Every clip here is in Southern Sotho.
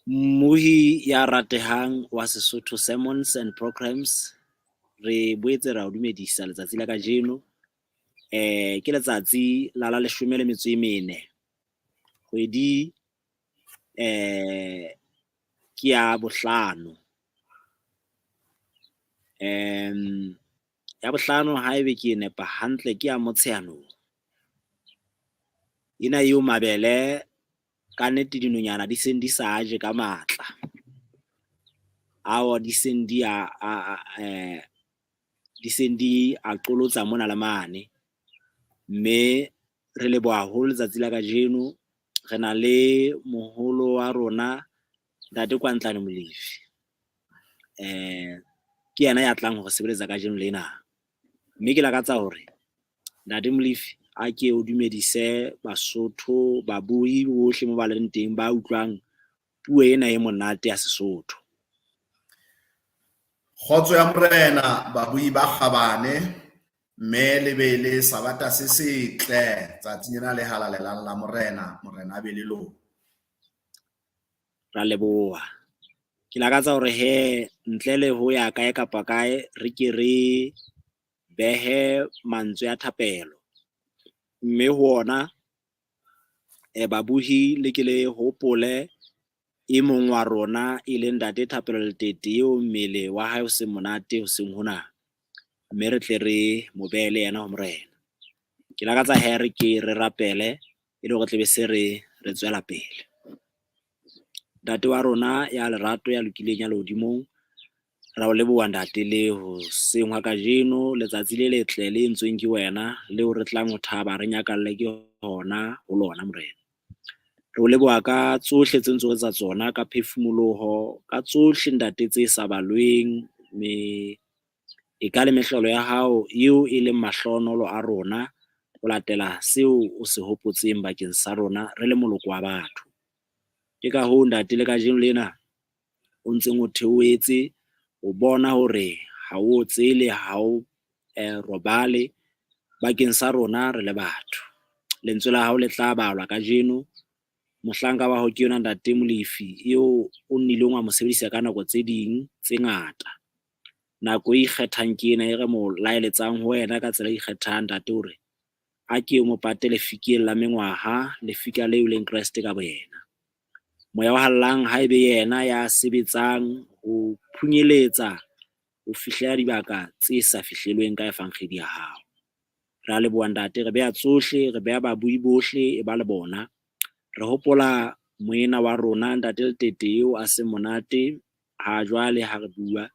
Mmuhi ya ratehang wa Sesotho sermons and programs, re boetse ra o dumedisa letsatsi la kajeno. Ke letsatsi la 14 kgwedi ke ya bohlano. Ya bohlano haebe ke nepa hantle ke ya Motsheanong. Ena eo mabele ka nnete dinonyana di seng di sa je ka matla. Ao di seng di a qolotsa mona le mane, mme re leboha haholo letsatsi la kajeno. Re na le moholo wa rona ntate Koantlane Molefi, ke yena ya tlang ho re sebeletsa kajeno lena, mme ke lakatsa hore ntate Molefi a ke o dumedise Basotho, babui bohle mo ba leng teng ba utlwang puo ena e monate ya Sesotho. Khotso ya morena babui ba kgabane, mme le be le sabata se setle tsatsing lena le halalelang la morena a be le lo. Ra leboha. Ke lakatsa hore he ntle le ho ya kae kapa kae re ke re behe mantswe a thapelo, mme ho ona babuhi le ke le hopole e mong wa rona e leng ntate Thapelo Letete eo mmele wa hae o se monate ho seng hona, mme re tle re mo behele yena ho morena. Ke lakatsa he re ke re rapele e le hore tle be se re tswela pele. Ntate wa rona ya lerato ya lokileng ya lehodimong, ra o leboha ntate le ho seng wa kajeno, letsatsi le letle le entsweng ke wena leo re tlang ho thaba re nyakalle ke hona ho lona morena. Re o leboha ka tsohle tse ntse re tsa tsona, ka phefumoloho, ka tsohle ntate tse sa balweng, e ka le mehlolo ya hao eo e leng mahlonolo a rona ho latela seo o se hopotseng bakeng sa rona re le moloko wa batho. Ke ka hoo ntate le kajeno lena o ntseng o theoetse, o bona hore ha o tsele, ha o robale bakeng sa rona re le batho. Lentswe la hao le tla balwa kajeno. Mohlanka wa hao ke yona ntate Molefi eo o nnileng wa mo sebedisa ka nako tse ding tse ngata. Nako e ikgethang ke ena e re mo laeletsang ho wena ka tsela e ikgethang ntate hore a ke mo patele fikeng la mengwaha, lefika leo leng Kreste ka boyena. Moya wa hallang haebe yena ya sebetsang ho phunyeletsa ho fihlela dibaka tse sa fihlelweng ka efangkgedi ya hao. Ra leboha ntate, re beha tsohle, re beha babui bohle e ba le bona. Re hopola moena wa rona ntate Letete eo a se monate ha jwale ha re bua,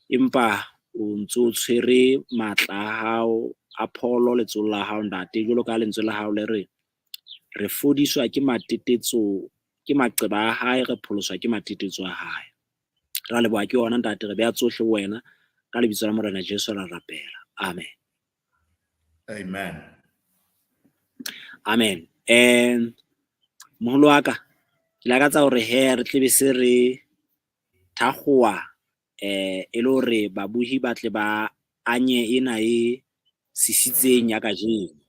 empa o ntso tshwere matla a hao a pholo letsolla la hao ntate, jwalo ka lentswe la hao le re fodiswa ke matetetso ke maqeba a hae, re pholoswa ke matetetso a hae. Ra leboha ke ona ntate, re beha tsohle ho wena ka lebitso la morena Jesu ra rapela, amen. Amen. Amen. Moholo wa ka, ke lakatsa hore he re tle be se re thakgoa e le hore babuhi ba tle ba anye ena e sisitseng ya kajeno.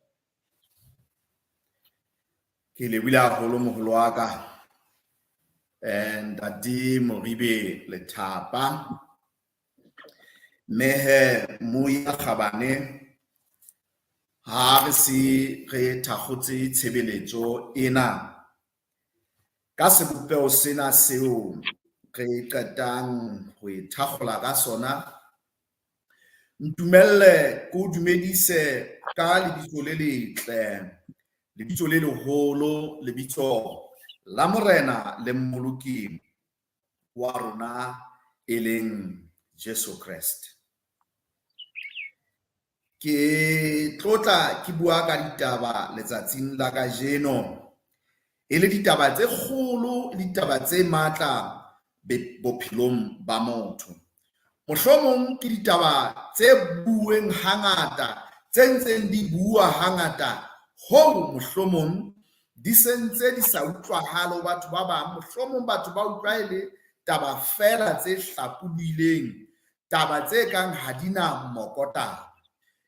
Ke lebile haholo moholo wa ka ntate Moribe Lethapa, mehe Moya Kgabane, ha re se re thakgotse tshebeletso ena ka sebopeo sena seo re qetang ho e thakgola ka sona. Ntumelle ko dumedise ka lebitso le letle, lebitso le leholo, lebitso la morena le mmoloki wa rona e leng Jesu Kriste. Ke tlotla ke bua ka ditaba letsatsing la kajeno, e le ditaba tse kgolo, ditaba tse matla bophelong ba motho. Mohlomong ke ditaba tse bueng hangata, tse ntseng di bua hangata, hoo mohlomong di sentse di sa utlwahale ho batho ba bang. Mohlomong batho ba utlwa e le taba fela tse hlaphohileng, taba tse kang ha di na mokotaba.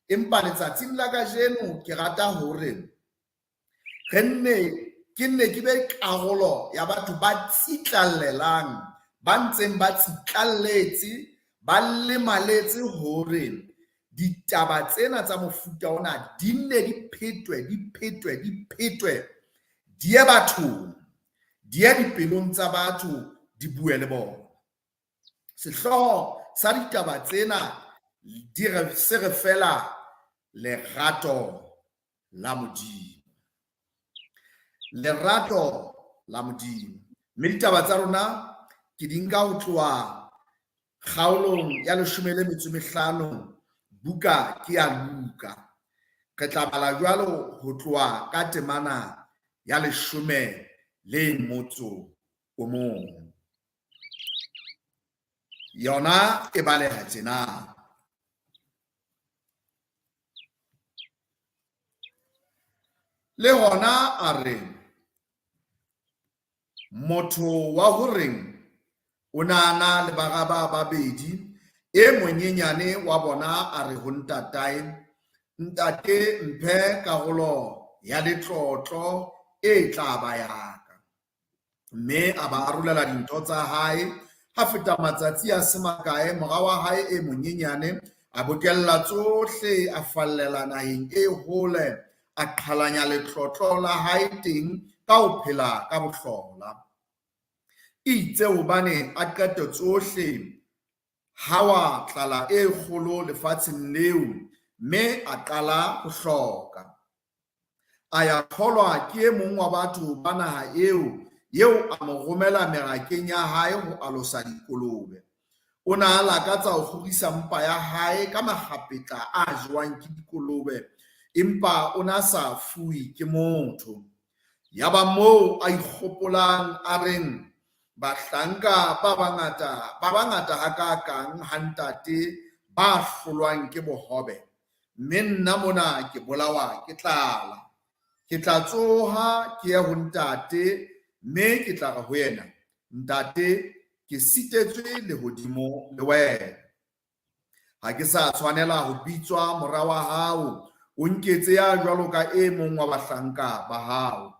Empa letsatsing la kajeno ke rata hore re nne ke nne ke be karolo ya batho ba tsitlallelang ba ntseng ba tsitlalletse ba lemaletse hore ditaba tsena tsa mofuta ona di nne di phetwe di ye bathong, di ye dipelong tsa batho, di bue le bona. Sehloho sa ditaba tsena se re fela lerato la Modimo. Lerato la Modimo. Mme ditaba tsa rona ke di nka ho tloha kgaolong ya 15 buka ke ya Luka. Re tla bala jwalo ho tloha ka temana ya 11. Yona e baleha tjena. Le hona a re motho wa ho reng o nana le baraba babedi, e monyenyane wa bona a re ho ntatae, ntate mphe karolo ya letlotlo e tla ba yaka. Mme a ba arolela dintho tsa hae. Ha feta matsatsi a se makae, mora wa hae e monyenyane a bokella tsohle, a fallela naheng e hole, a qhalanya letlotlo la hae teng ka ho phela ka bohlola. Itse hobane a qete tsohle, ha wa tlala e kgolo lefatsheng leo, mme a qala ho hloka. A ya kgolwa ke e mong wa batho ba naha eo a mo romela merakeng ya hae ho alosa dikolobe. O na lakatsa ho kgurisa mpa ya hae ka makgapetla a jewang ke dikolobe, empa o na sa fuwe ke motho. Yaba moo a ikgopolang a reng, bahlanka ba bangata hakakang ha ntate ba hlolwang ke bohobe, mme nna mona ke bolawa ke tlala. Ke tla tsoha ke ye ho ntate, mme ke tla re ho yena, ntate ke sitetswe lehodimo le wena. Ha ke sa tshwanela ho bitswa mora wa hao, o nketse ya jwalo ka e mong wa bahlanka ba hao.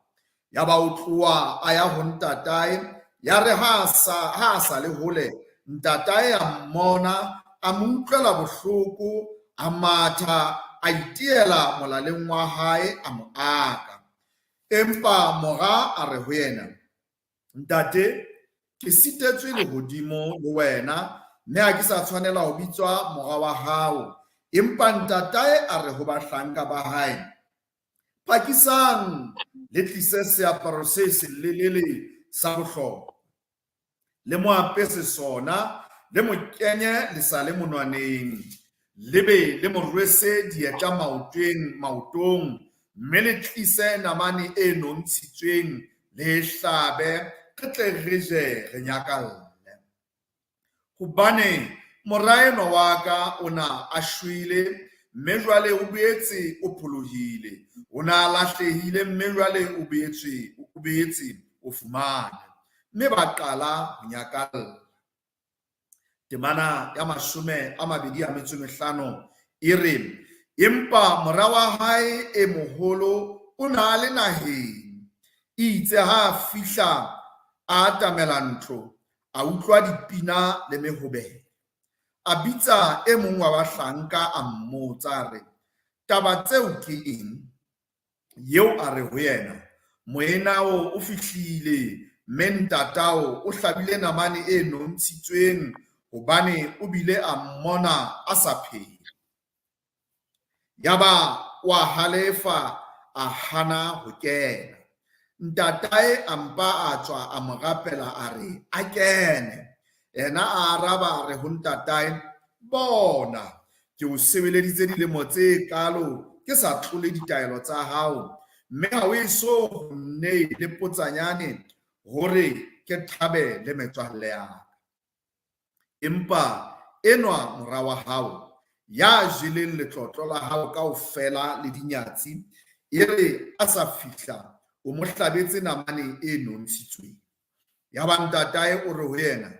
Yaba o tloha a ya ho ntatae, ya re ha sa le hole, ntatae a mmona, a mo utlwela bohloko, a matha, a itiela molaleng wa hae, a mo aka. Empa mora a re ho yena, ntate ke sitetswe lehodimo le wena, mme ha ke sa tshwanela ho bitswa mora wa hao. Empa ntatae a re ho bahlanka ba hae, phakisang le tlise seaparo se selelele sa bohlokwa, le mo apese sona, le mo kenye lesale monwaneng, le be le mo rwese dieta maotong, mme le tlise namane e nontshitsweng, le hlabe, re tle re je re nyakalle. Hobane moraenwa wa ka o na a shwele, mme jwale o boetse o pholohile, o na lahlehile, mme jwale o boetse o fumane. Mme ba qala ho nyakalla. Temana ya 25 e re, empa mora wa hae e moholo o na le naheng. Itse ha fihla a atamela ntlo, a utlwa dipina le mehobelo. A bitsa e mong wa bahlanka a mmotsa re, taba tseo ke eng? Yeo a re ho yena, moenao o fihlile, mme ntatao o hlabile namane e nontshitsweng, hobane o bile a mmona a sa phela. Yaba wa halefa, a hana ho kena. Ntatae a mpa a tswa a mo rapela a re, a kene. Ena a araba a re ho ntatae, bona ke o sebeleditse dilemo tse kalo ke sa tlole ditaelo tsa hao, mme ha o eso ho nne le potsanyane hore ke thabe le metswalle ya ka. Empa enwa mora wa hao, ya jeleng letlotlo la hao kaofela le dinyatsi, e re a sa fihla o mo hlabetse namane e nontshitsweng. Yaba ntatae o re ho yena,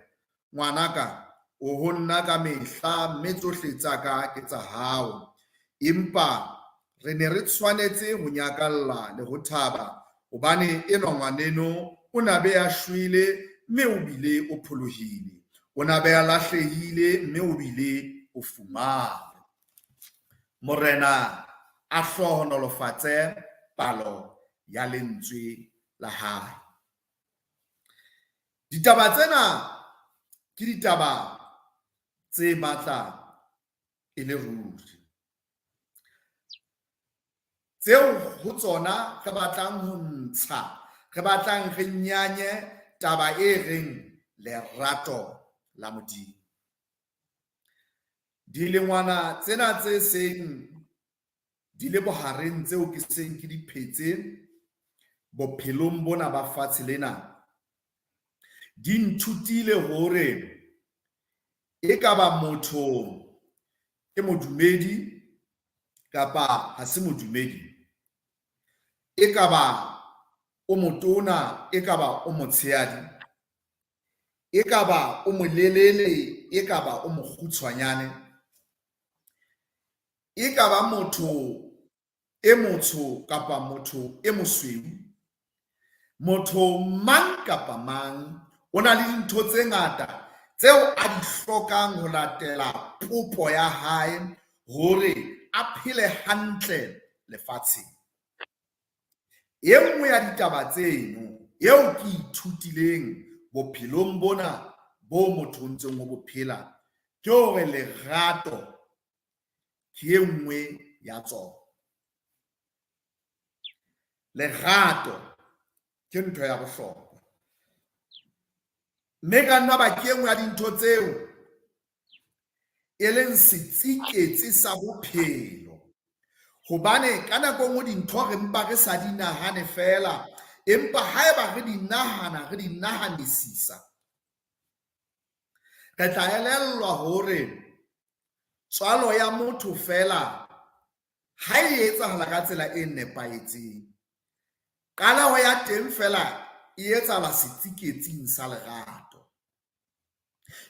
ngwanaka, o ho nna ka mehla, mme tsohle tsa ka ke tsa hao. Empa re ne re tshwanetse ho nyakalla le ho thaba, hobane enwa ngwaneno o na be a shwele mme o bile o pholohile, o na be a lahlehile mme o bile o fumane. Morena a hlohonolofatse palo ya lentswe la hae. Ditaba tsena ke ditaba tse matla e le ruri, tseo ho tsona re batlang ho ntsha, re batlang re nyanye taba e reng lerato la Modimo. Dilengwana tsena tse seng di le bohareng tseo ke seng ke di phetse bophelong bona ba fatshe lena, di nthutile hore e ka ba motho ke modumedi kapa ha se modumedi, e ka ba o motona, e ka ba o motshehadi, e ka ba o molelele, e ka ba o mokgutshwanyane, e ka ba motho e motsho kapa motho e mosweu, motho mang kapa mang o na le dintho tse ngata tseo a di hlokang ho latela popo ya hae hore a phele hantle lefatsheng. E nngwe ya ditaba tseno eo ke ithutileng bophelong bona bo motho ntseng ho bophela ke hore lerato ke e nngwe ya tsona. Lerato ke ntho ya bohlokwa, mme ka nna ba ke e nngwe ya dintho tseo e leng setsiketsi sa bophelo, hobane ka nako nngwe dintho re mpa re sa di nahane fela, empa haeba re di nahana, re di nahanisisa, re tla elellwa hore tswalo ya motho fela ha e etsahala ka tsela e nepahetseng, kalaho ya teng fela e etsahala setsiketsing sa lerato.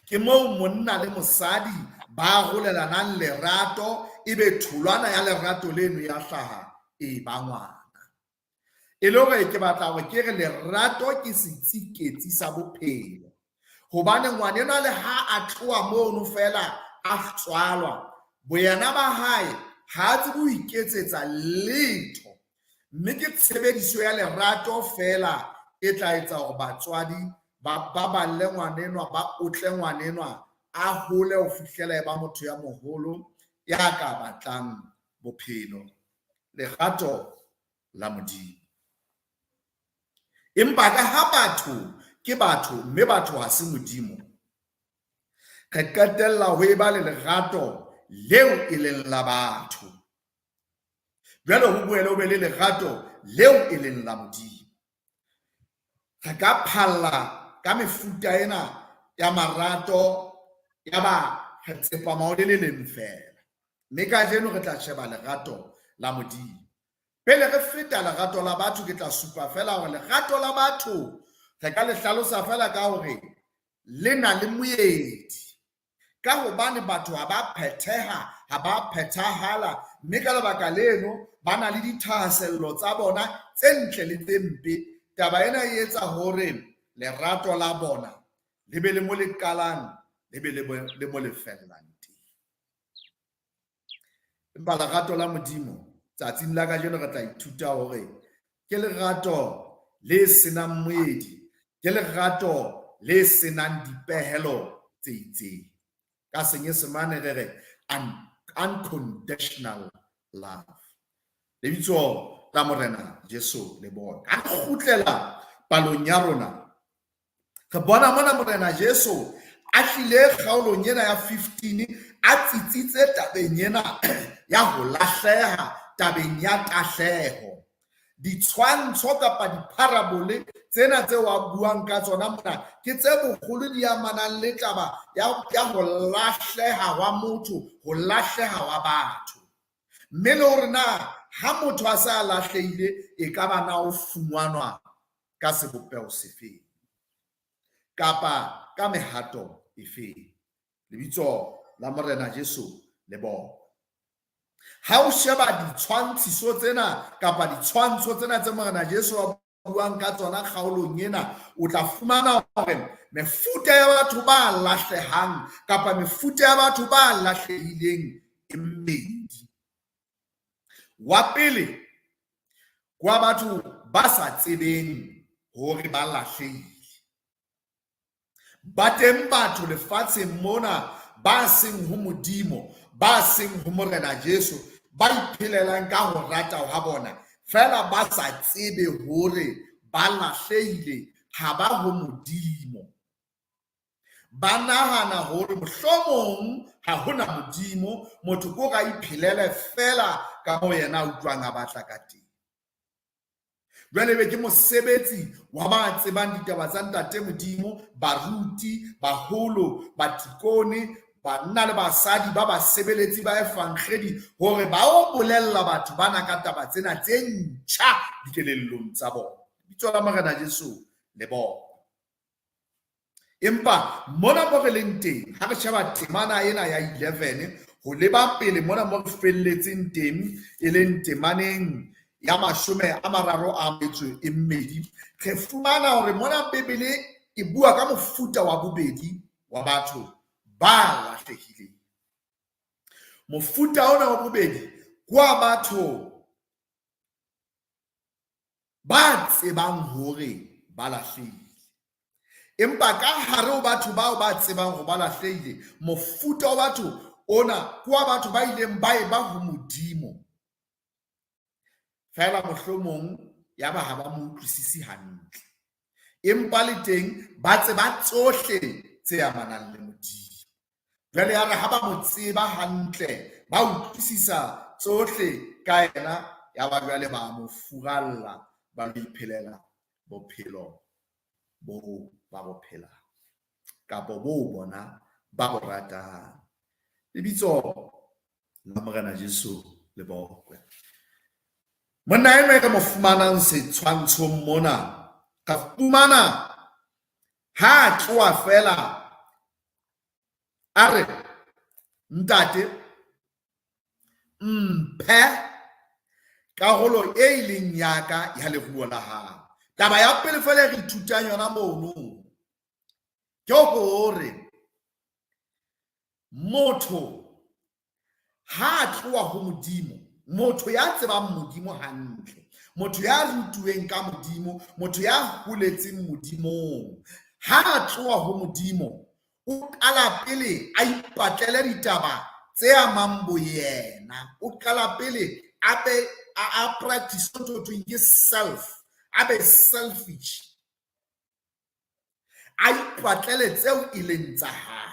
Ke moo monna le mosadi ba arolelanang lerato, ebe tholwana ya lerato leno ya hlaha e ba ngwana. E le hore ke batla hore ke re lerato ke setsiketsi sa bophelo, hobane ngwanena le ha a tloha mono fela a tswalwa, boyana ba hae ha tsebe ho iketsetsa letho, mme ke tshebediso ya lerato fela e tla etsa hore batswadi ba balle ngwanenwa, ba otle ngwanenwa a hole ho fihlela e ba motho ya moholo ya ka batlang bophelo, lerato la Modimo. Empa ka ha batho ke batho mme batho ha se Modimo, re qetella ho e ba le lerato leo e leng la batho, jwale ho boele ho be le lerato leo e leng la Modimo. Re ka phalla ka mefuta ena ya marato, ya ba re tsepama ho le leng fela, mme kajeno re tla sheba lerato la Modimo. Pele re feta lerato la batho, ke tla supa fela hore lerato la batho re ka le hlalosa fela ka hore le na le moedi, ka hobane batho ha ba phetheha, ha ba phethahala, mme ka lebaka leno ba na le dithahasello tsa bona tse ntle le tse mpe. Taba ena e etsa hore lerato la bona le be le mo le qalang, le be le mo le fellang teng. Empa lerato la Modimo tsatsing la kajeno re tla ithuta hore ke lerato le senang moedi, ke lerato le senang dipehelo tse itseng. Ka Senyesemane re re unconditional love. Lebitso la Morena Jesu le bona. A kgutlela palong ya rona, re bona mona Morena Jesu a hlile kgaolong ena ya 15 a tsitsitse tabeng ena ya ho lahleha, tabeng ya tahleho. Ditshwantsho kapa diparabole tsena tseo a buang ka tsona mona ke tse bogolo di amanang le taba ya ho lahleha wa motho, ho lahleha wa batho, mme le hore na ha motho a sa lahlehile e ka ba na o fumanwa ka sebopeho sefeng kapa ka mehato efeng. Lebitso la Morena Jesu le bona. Ha o sheba ditshwantshiso tsena kapa ditshwantsho tsena tse Morena Jesu buang ka tsona kgaolong ena, o tla fumana hore mefuta ya batho ba lahlehang kapa mefuta ya batho ba lahlehileng e mmedi. Wa pele kwa batho ba sa tsebeng hore ba lahlehile. Ba teng batho lefatsheng mona ba seng ho Modimo, ba seng ho Morena Jesu, ba iphelelang ka ho rata ha bona, fela ba sa tsebe hore ba lahlehile ha ba ho Modimo. Ba nahana hore mohlomong ha hona Modimo, motho ko ga iphelele fela ka moo yena a utlwang a batla ka teng. Jwale be ke mosebetsi wa ba tsebang ditaba tsa ntate Modimo, baruti, baholo, batikone, banna le basadi ba basebeletsi ba efankgedi, hore ba o bolella batho bana ka taba tsena tse ntjha dikelellong tsa bona. Bitso la Morena Jesu le bona. Empa mona mo re leng teng, ha re sheba temana ena ya 11 ho leba pele mona mo re felletseng teng, e leng temaneng ya 32, re fumana hore mona Bebele e bua ka mofuta wa bobedi wa batho ba lahlehileng. Mofuta ona wa bobedi kwa batho ba tsebang hore ba lahlehile. Empa ka hare ho batho bao ba tsebang hore ba lahlehile, mofuta wa batho ona kwa batho ba ileng ba e ba ho Modimo, fela mohlomong ya ba ha ba mo utlwisisi hantle, empa le teng ba tseba tsohle tse amanang le Modimo. Jwale ya re ha ba mo tseba hantle, ba utlwisisa tsohle ka yena, ya ba jwale ba mo furalla, ba lo iphelela bophelo bo ba bo phelang kapo bo bona ba bo ratang. Lebitso la Morena Jesu le bokwe. Monna eno e ka mo fumanang setshwantshong mona, ka fumana ha tloa fela a re, ntate mphe karolo e ileng ya ka ya leruo la hao. Taba ya pele fela re ithutang yona mono ke hore motho ha tloa ho Modimo, motho ya tsebang Modimo hantle, motho ya rutuweng ka Modimo, motho ya holetseng Modimong, ha tloa ho Modimo, o qala pele a ipatlele ditaba tse amang boyena. O qala pele a practice to ke self, a be selfish, a ipatlele tseo e leng tsa hae.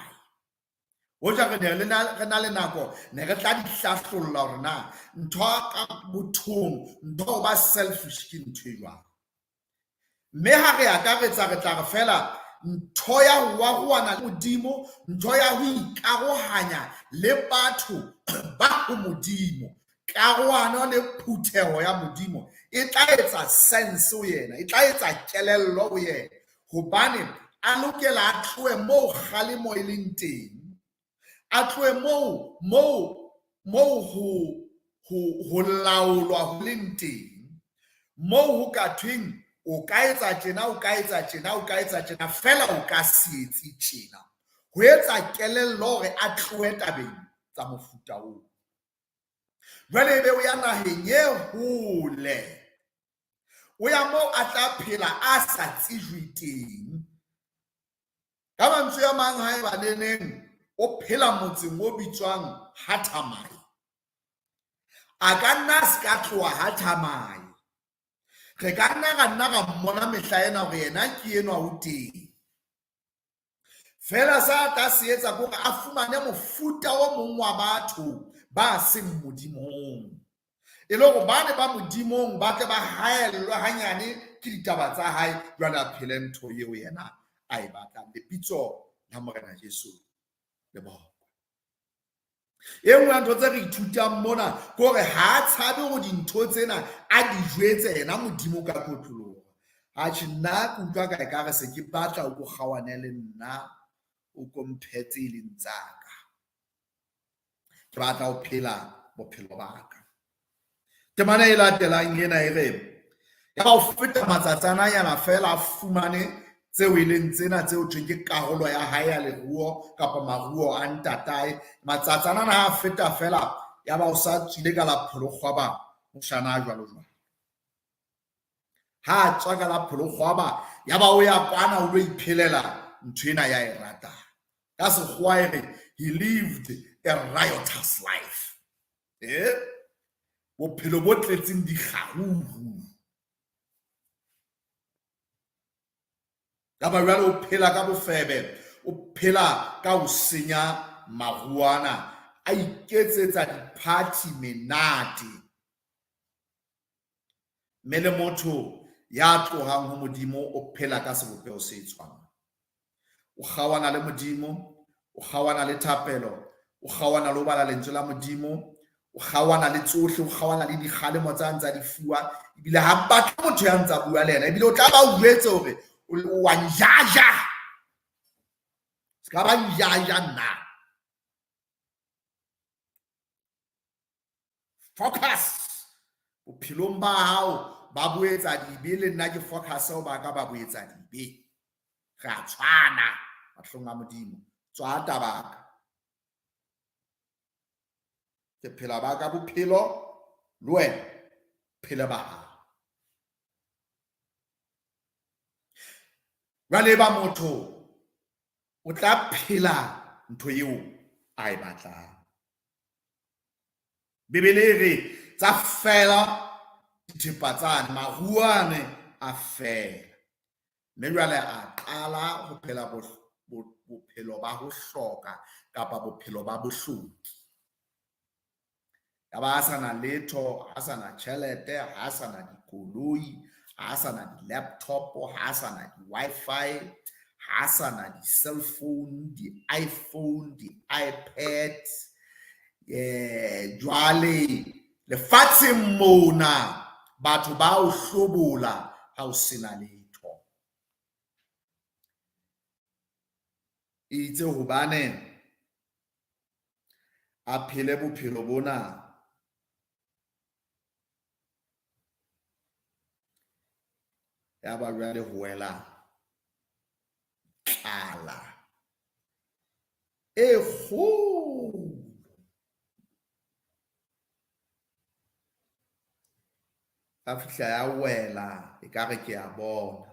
O ja re na le nako ne re tla di hlahlolla hore na ntho ka bothong, ntho ba selfish ke ntho e jwang. Mme ha re akaretsa re tla re fela ntho ya ho arohana le Modimo, ntho ya ho ikarohanya le batho ba ho Modimo, karohano le phutheho ya Modimo e tla etsa sense ho yena, e tla etsa kelello ho yena, hobane a lokela a tlohe moo kgalemo e leng teng, a tlohe moo ho laolwa ho leng teng, moo ho ka thweng o ka etsa tjena, o ka etsa tjena, o ka etsa tjena, fela o ka se etse tjena, ho etsa kelello hore a tlohe tabeng tsa mofuta oo. Jwale ebe o ya naheng e hole, o ya moo a tla phela a sa tsejwe teng. Ka mantswe a mang haeba neneng o phela motseng o bitswang Hathamai, a ka nna a ska tloha Hathamai, re ka nna ra mmona mehla ena hore yena ke enwa o teng, fela sa ka se etsa kore a fumane mofuta o mong wa batho ba seng Modimong, e le hore bane ba Modimong ba tle ba haellwe hanyane ke ditaba tsa hae, jwale a phele ntho eo yena a e batlang. Lebitso la Morena Jesu le bokwe. E nngwe ya ntho tse re ithutang mona ke hore ha a tshabe hore dintho tsena a di jwetse yena Modimo ka kotloloho. Atjhe, nna ke utlwa ka ekare se ke batla o ko kgawane le nna, o ko mphetse e leng tsaka, ke batla ho phela bophelo ba ka. Temana e latelang ena e re, ya ba o feta matsatsana yana fela fumane tseo e leng tsena tseo thweng ke karolo ya hae ya leruo kapa maruo a ntatae matsatsana na a feta fela ya ba o sa tswile ka la phologwaba o shana jwalo jwalo ha tswa ka la phologwaba ya ba o ya kwana o lo iphelela nthwena ya e rata ka sekgowa ere he lived a riotous life bophelo bo tletseng dikgaruhu ka ba jwale o phela ka bofebe o phela ka ho senya maruana a iketsetsa di-party menate mme le motho ya tlohang ho Modimo o phela ka sebopeho se tshwana o kgawana le Modimo o kgawana le thapelo o kgawana le ho bala lentswe la Modimo o kgawana le tsohle o kgawana le dikgalemo tsa ntsa di fuwa ebile ha batla motho ya ntsa bua le yena ebile o tla ba o jwetse hore wa njaja ska ba njaja nna focus bophelong ba hao ba boetsa dibe le nna ke focus o ba ka ba boetsa dibe ga tshwana mahlong a Modimo tswa tabaka ke phela ba ka bophelo le wena phela ba hao jwale ba motho o tla phela ntho eo a e batlang Bibele re tsa fela dithepatsane maruane a fela mme jwale a qala ho phela bophelo ba ho hloka kapa bophelo ba bohloki ya ba a sana letho a sana tjhelete a sana dikoloi a sana di-laptop a sana di-Wi-Fi a sana di-cellphone di-iPhone di-iPad jwale lefatsheng mona batho ba o hlobola ha o sena letho itse hobane a phele bophelo bona ya ba jwale ho wela tlala e kgolo a fihla ya wela e ka re ke a bona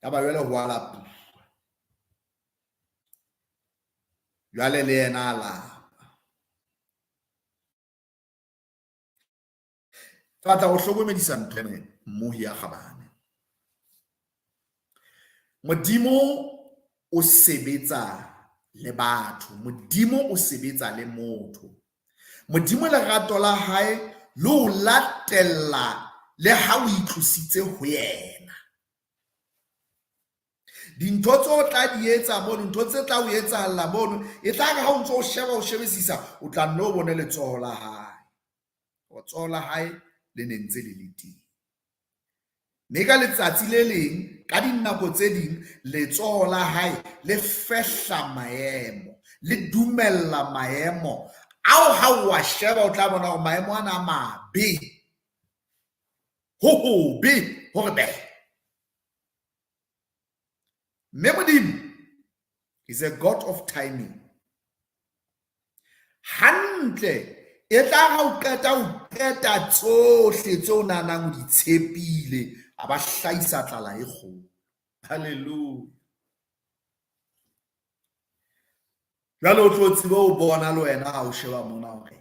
ya ba jwale ho ala jwale le yena la tata o hlokomedisa ntho mmohi ya kgabane Modimo o sebetsa le batho Modimo o sebetsa le motho Modimo lerato la hae le o latella le ha o itlositse ho yena dintho tse o tla di etsa mono ntho tse tla o etsahala mono e tla ka ha o ntso o sheba o shebisisa o tla nne o bone letsoho la hae o tsoho la hae le nentse le leteng mme ka letsatsi le leng ka dinako tse ding letsoho la hae le fehla maemo le dumella maemo ao ha wa sheba o tla bona hore maemo ana mabe ho be hore be mme Modimo is a God of timing hantle e tla ga o qeta tsohle tseo nanang o di tshepile a ba hlahisa tlala e kgolo hallelujah jalo o tlo tsebe o bona le wena ha o sheba mona hore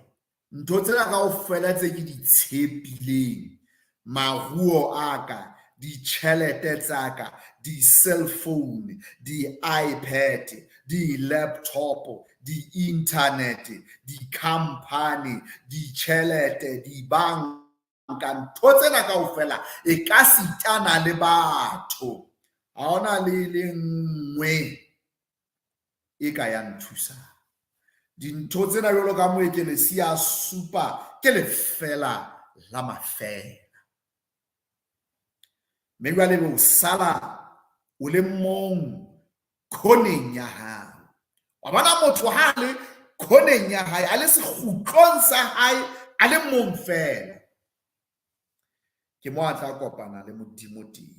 ntho tsena kaofela tse ke di tshepileng maruo aka ditjhelete tsaka di-cellphone di-iPad di-laptop di-internet di-company ditjhelete dibanka ntho tsena kaofela e ka sitana le batho ha ona le nngwe e ka ya nthusa dintho tsena jwalo ka moekele sia supa ke lefela la mafela mme jwale be o sala o le mong khoneng ya hao wa bona motho ha le khoneng ya hae a le sekgutlong sa hae a le mong fela ke mo a tla kopana le Modimo teng.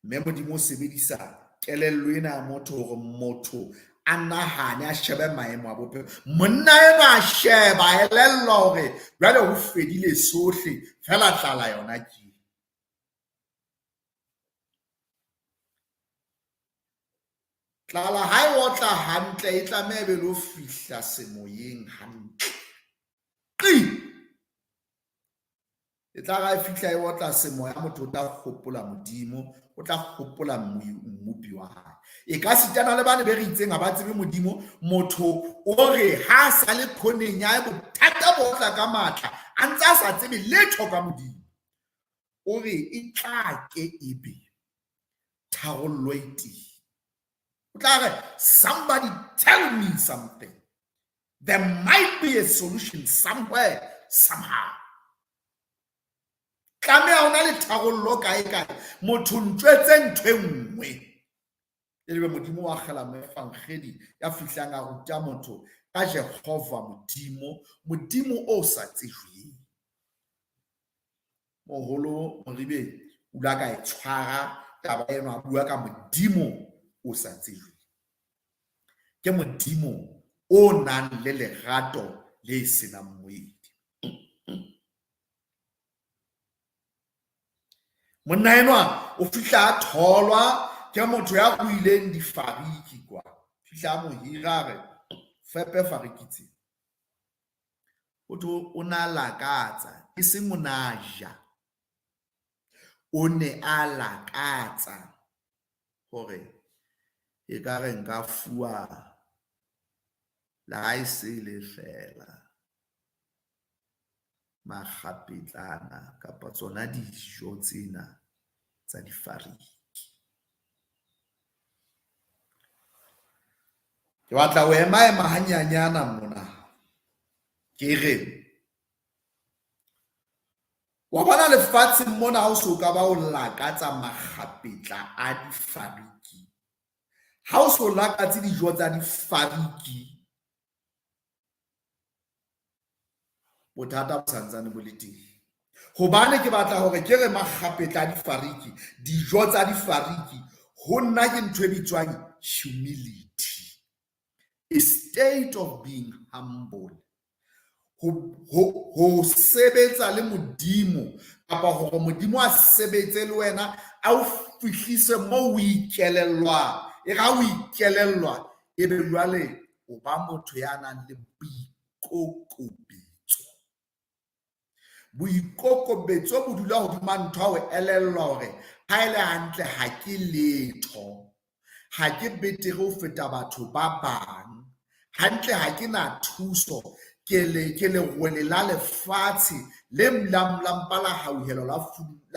Mme Modimo o sebedisa kelello ena ya motho hore motho a nahane a shebe maemo a bophelo. Monna ena a sheba a elellwa hore jwale ho fedile sohle, fela tlala yona ke tlala ha e otla hantle e tlameha be lo fihla semoyeng hantle. E tla ga e fihla e otla semoya motho o tla gopola Modimo, o tla gopola mmupi wa hae. E ka sitana le bane be re itseng ha ba tsebe Modimo, motho o re ha sa le khoneng ya bothata bo tla ka matla a ntse a sa tsebe letho ka Modimo. O re e tla ke ebe tharollo iti. Somebody tell me something. There might be a solution somewhere, somehow. Tlameha ona le tharollo kae kae, motho ntwetse ntho e nngwe. E lebe Modimo wa kgela mefangedi ya fihlang a ruta motho ka Jehova Modimo o sa tsejweng. Moholo Moribe o la ka e tshwara taba eno a bua ka Modimo o sa tsejweng. Ke Modimo o nang le lerato le senang moedi. Monna enwa o fihla a tholwa ke motho ya buileng difariki kwa. Fihla mo hira re fepe fariki tse. O na lakatsa e seng monaja. O ne a lakatsa hore e ka re nka fuwa la ise le fela makgapetlana kapa tsona dijo tsena tsa difariki. Ke batla ho ema hanyanyana mona ke re wa bona lefatshe mona ha o so ka ba o lakatsa makgapetla a difariki, ha o so lakatse dijo tsa difariki, bothata bo santsane bo le teng. Hobane ke batla hore ke re makgapetla a difariki, dijo tsa difariki, ho nna ke ntho e bitswang humility, a state of being humble. Ho sebetsa le Modimo kapa hore Modimo a sebetse le wena a o fihlise mo o ikelellwa. E ga o ikelellwa e be jwale o ba motho ya nang le boikokobetso. Boikokobetso bo dula hodima ntho ha o elellwa hore ha ele hantle ha ke letho, ha ke betere ho feta batho ba bang, hantle ha ke na thuso, ke le rwele la lefatshe le mlampa la hauhelo la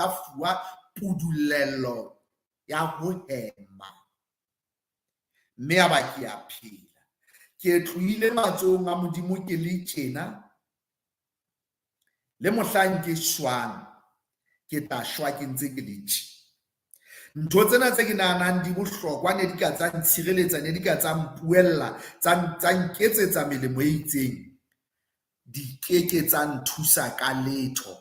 fuwa pudulelo ya ho hema, mme a ba ke a phela. Ke tlohile matsohong a Modimo ke le tjena, le mohlang ke shwang ke tla shwa ke ntse ke le tje. Ntho tsena tse ke nahanang di bohlokwa ne di ka tsa ntshireletsa, ne di ka tsa mpuella, tsa nketsetsa melemo e itseng, di keke tsa nthusa ka letho.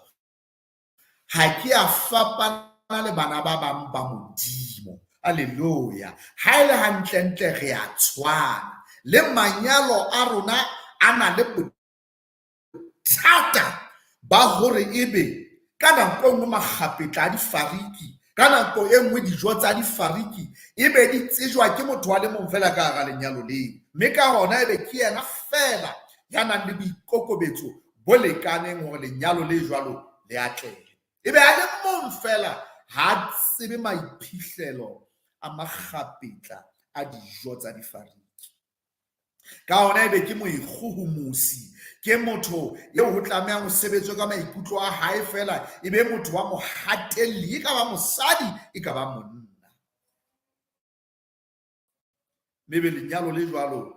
Ha ke a fapana le bana ba bang ba Modimo. Haleluya. Ha ele hantle ntle re a tshwana, le manyalo a rona a na le bothata ba hore ebe ka nako nngwe makgapetla a difariki, ka nako e nngwe dijo tsa difariki ebe di tsejwa ke motho wa le mong fela ka hara lenyalo leo, mme ka hona ebe ke yena fela ya nang le boikokobetso bo lekaneng hore lenyalo le jwalo le atlele. Ebe a le mong fela ha tsebe maiphihlelo a makgapetla a dijo tsa difariki. Ka hona ebe ke moikgohomosi, ke motho eo ho tlamehang ho sebetswe ka maikutlo a hae fela, ebe motho wa mohatelli, e ka ba mosadi, e ka ba monna. Maybe lenyalo le jwalo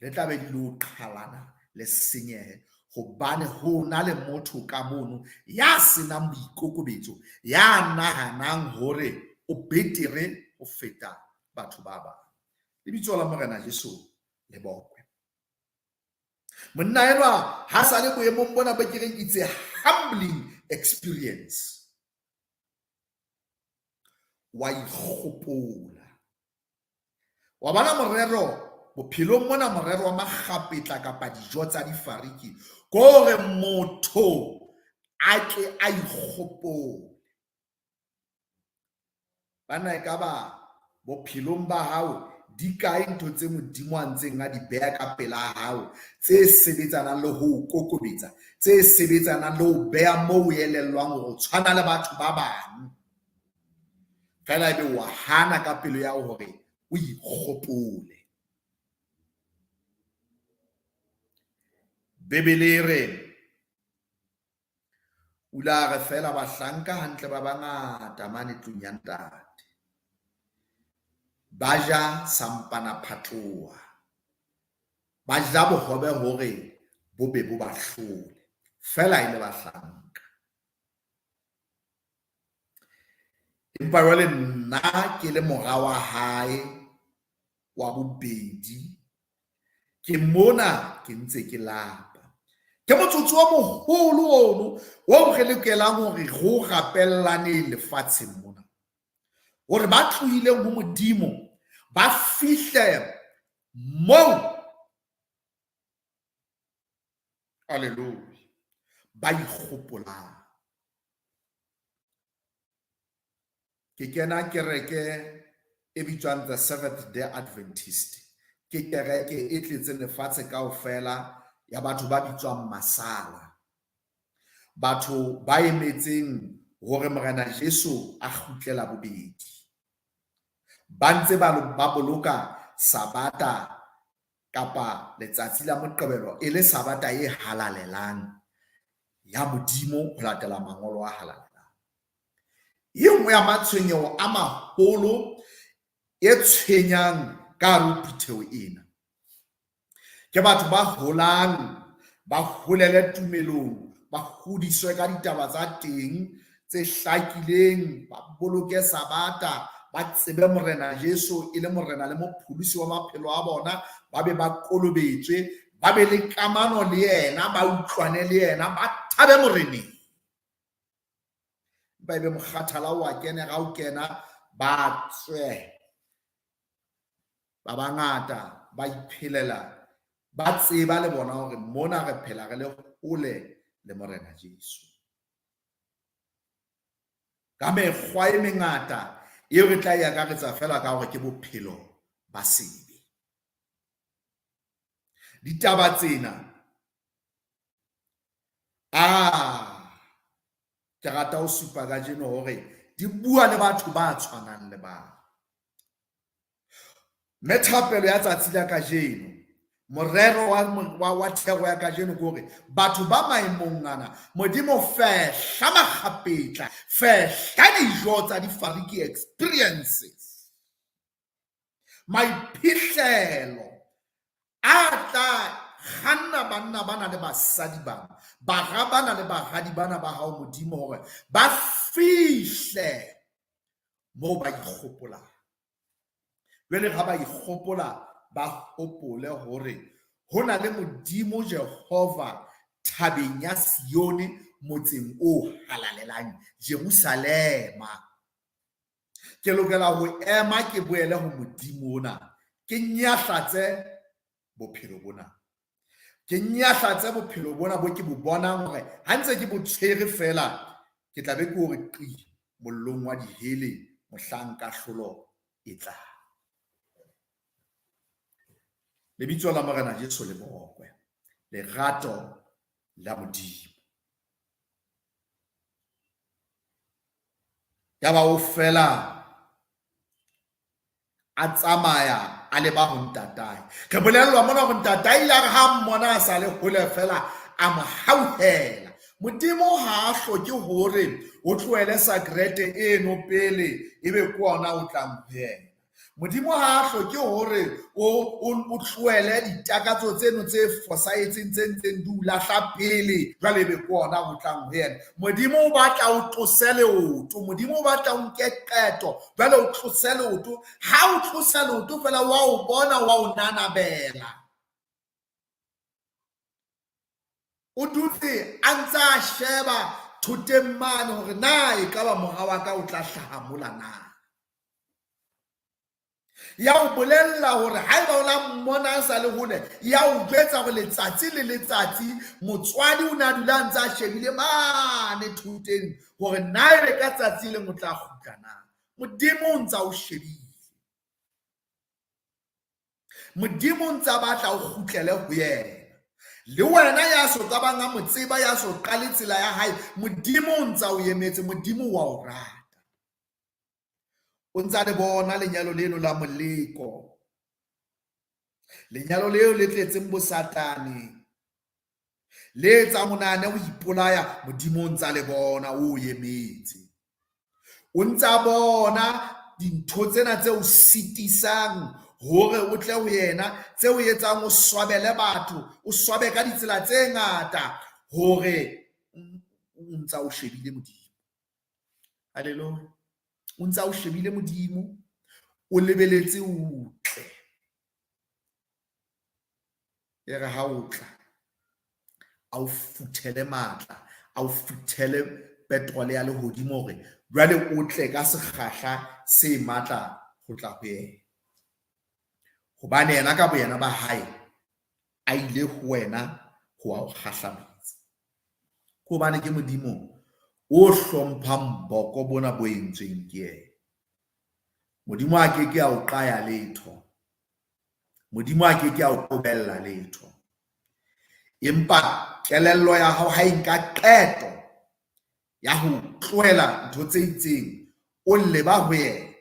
le tla be di lo qhalana le senyehe, hobane ho na le motho ka mono ya senang boikokobetso, ya nahanang hore o betere ho feta batho ba bang. Lebitso la Morena Jesu le bokwe. Monna enwa ha sa le boemong bona ba ke reng itse humbling experience. Wa ikgopola. Wa bana morero bophelong mona morero wa makgapetla kapa dijo tsa difariki ko re motho a ke a ikgopole. Bana e ka ba bophelong ba hao di kae ntho tse Modimo a ntseng a di beha ka pela hao tse sebetsanang le ho kokobetsa, tse sebetsanang le ho beha moo elellwang ho tshwana le batho ba bang. Fela ebe wa hana ka pelo ya hore o ikgopole. Bebele re ula re fela bahlanka hantle ba bangata mane tlung ya ntate. Baja sampana phatloa. Baja bohobe hore bo be bo ba hlole. Fela ile bahlanka. Empa jwale nna ke le mora wa hae wa bobedi. Ke mona ke ntse ke lapa. Ke motsotso wa moholo ono o re lokelang hore go rapellane lefatsheng mona. Hore ba tlohileng ho Modimo ba fihle moo. Hallelujah. Ba ikgopolang. Ke kena kereke e bitswang the Seventh Day Adventist. Ke kereke e tletseng lefatshe kaofela ya batho ba bitswang masala. Batho ba emetseng hore Morena Jesu a kgutlela bobedi. Ba ntse ba boloka sabata kapa letsatsi la Moqebelo e le sabata e halalelang ya Modimo ho latela mangolo a halalelang. Nngwe ya matshwenyeho a maholo e tshwenyang ka rupitheo ena ke batho ba holang ba holele tumelong, ba hodiswe ka ditaba tsa teng tse hlakileng, ba boloke sabata, ba tsebe Morena Jesu e le morena le mopholosi wa maphelo a bona, ba be ba kolobetswe, ba be le kamano le yena, ba utlwane le yena, ba thabe moreneng. Ba ebe mokgathala wa kene ga o kena ba tswe ba bangata ba iphelela ba tseba le bona hore mona re phela re le hole le Morena Jesu. Ka mekgwa e mengata eo re tla e akaretsa fela ka hore ke bophelo ba sebe. Ditaba tsena ke rata ho supa ka jeno hore di bua le batho ba tshwanang le ba. Methapelo ya tsatsi la kajeno, morero wa thero ya kajeno ke hore batho ba maemong ana Modimo fehla makgapetla, fehla dijo tsa difariki experiences, maiphihlelo a tla kganna banna bana le basadi bana, bara bana le bahadi bana ba hao Modimo hore ba fihle moo ba ikgopolang. Jwale ga ba ikgopola ba hopole hore ho na le Modimo Jehova thabeng ya Sione, motseng o halalelang Jerusalema. Ke lokela ho ema ke boele ho Modimo ona, ke nyahlatse bophelo bona. Ke nyahlatse bophelo bona bo ke bo bonang hore ha ntse ke bo tshwere fela ke tla be ke hore qi mollong wa dihele mohlang kahlolo e tla. Lebitso la Morena Jesu le bokwe. Lerato la Molimo. Ya ba o fela a tsamaya a le ba ho ntatae. Re bolellwa mona ho ntatae ile re ha mmona a sa le hole fela a mo hauhela. Modimo ha a hloke hore o tlohele sakrete eno pele ebe ke ona o tla mphela. Modimo ha a hloke hore o tlohele ditakatso tseno tse fosahetseng tse ntseng di lahla pele jwale ebe ke ona o tlang ho yena. Modimo o batla o tlose leoto, Modimo o batla o nke qeto jwale o tlose leoto. Ha o tlose leoto fela wa o bona wa o nanabela. O dutse a ntse a sheba thoteng mane hore na e ka ba mora wa ka o tla hlaha mola na. Ya o bolella hore haeba o la mmona sa le hole, ya o jwetsa hore letsatsi le letsatsi motswadi o na dula ntse a shebile mane thoteng hore na ebe ka tsatsi le motla kgutla na. Modimo o ntsa o shebile, Modimo o ntsa batla o kgutlele ho yena. Le wena ya so ka banga mo tseba, ya so qale tsela ya hae, Modimo o ntsa o emetse, Modimo wa o rata. O ntsa le bona lenyalo leno la moleko, lenyalo leo le tletseng bosatane, le etsa monane o ipolaya, Modimo o ntsa le bona o emetse. O ntsa bona dintho tsena tse o sitisang hore o tle ho yena, tse o etsang o swabele batho, o swabe ka ditsela tse ngata hore o ntsa o shebile Modimo. Haleluya. O ntsa o shebile Modimo, o lebeletse utle. E re ha o tla a o futhele matla, a o futhele petrol ya lehodimo hore jwale o tle ka sekgahla se matla ho tla ho yena. Hobane yena ka boyena ba hae a ile ho wena ho a o kgahlametsa. Hobane ke Modimo o hlomphang boko bona bo entsweng ke yena. Modimo a keke a o qaya letho, Modimo a keke a o qobella letho. Empa kelello ya hao ha e nka qeto ya ho tlohela ntho tse itseng, o leba ho yena,